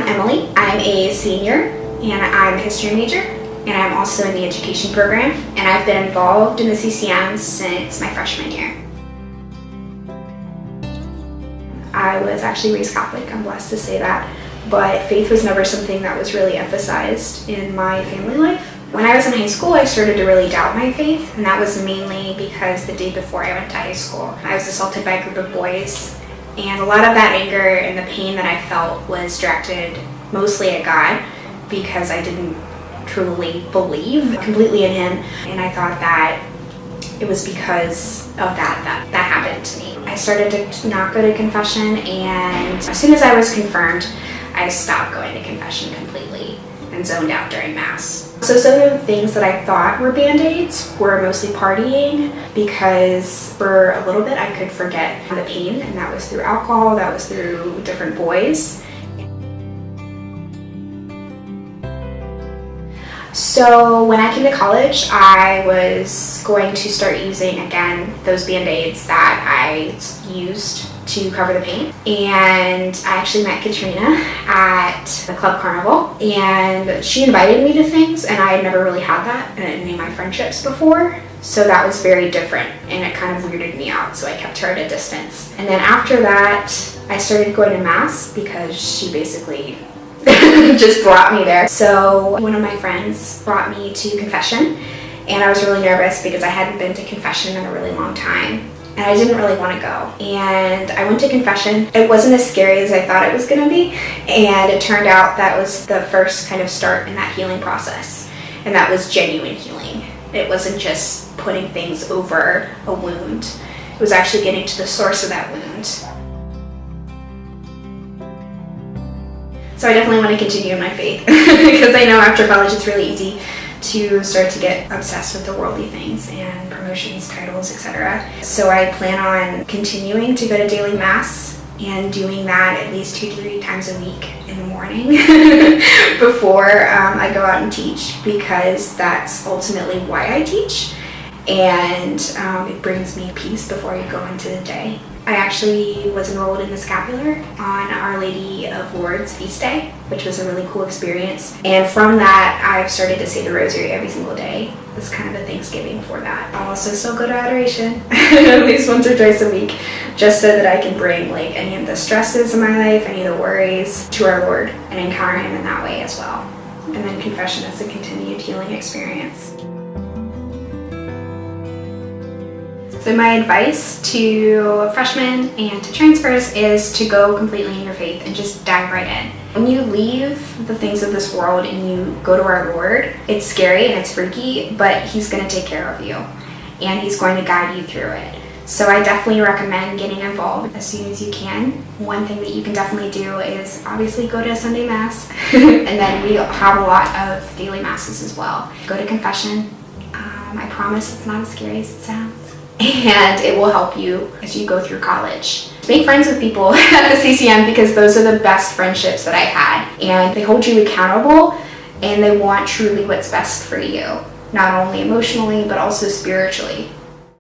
I'm Emily. I'm a senior and I'm a history major, and I'm also in the education program, and I've been involved in the CCM since my freshman year. I was actually raised Catholic, I'm blessed to say that, but faith was never something that was really emphasized in my family life. When I was in high school, I started to really doubt my faith, and that was mainly because the day before I went to high school, I was assaulted by a group of boys, and a lot of that anger and the pain that I felt was directed mostly at God because I didn't truly believe completely in Him, and I thought that it was because of that happened to me. I started to not go to confession, and as soon as I was confirmed, I stopped going to confession completely and zoned out during Mass. So some of the things that I thought were Band-Aids were mostly partying, because for a little bit I could forget the pain, and that was through alcohol, that was through different boys. So when I came to college, I was going to start using, again, those Band-Aids that I used to cover the pain. And I actually met Katrina at the Club Carnival, and she invited me to things, and I had never really had that in any of my friendships before. So that was very different, and it kind of weirded me out, so I kept her at a distance. And then after that, I started going to Mass because she basically just brought me there. So one of my friends brought me to confession, and I was really nervous because I hadn't been to confession in a really long time, and I didn't really want to go. And I went to confession. It wasn't as scary as I thought it was going to be, and it turned out that was the first kind of start in that healing process, and that was genuine healing. It wasn't just putting things over a wound. It was actually getting to the source of that wound. So I definitely want to continue in my faith because I know after college it's really easy to start to get obsessed with the worldly things and promotions, titles, etc. So I plan on continuing to go to daily Mass and doing that at least 2-3 times a week in the morning before I go out and teach, because that's ultimately why I teach, and it brings me peace before I go into the day. I actually was enrolled in the scapular on Our Lady of Lourdes feast day, which was a really cool experience. And from that, I've started to say the rosary every single day. It's kind of a Thanksgiving for that. I'll also still go to adoration at least once or twice a week, just so that I can bring like any of the stresses in my life, any of the worries to our Lord and encounter Him in that way as well. And then confession is a continued healing experience. So my advice to freshmen and to transfers is to go completely in your faith and just dive right in. When you leave the things of this world and you go to our Lord, it's scary and it's freaky, but He's going to take care of you and He's going to guide you through it. So I definitely recommend getting involved as soon as you can. One thing that you can definitely do is obviously go to a Sunday Mass, and then we have a lot of daily Masses as well. Go to confession. I promise it's not as scary as it sounds. And it will help you as you go through college. Make friends with people at the CCM, because those are the best friendships that I had, and they hold you accountable and they want truly what's best for you, not only emotionally but also spiritually.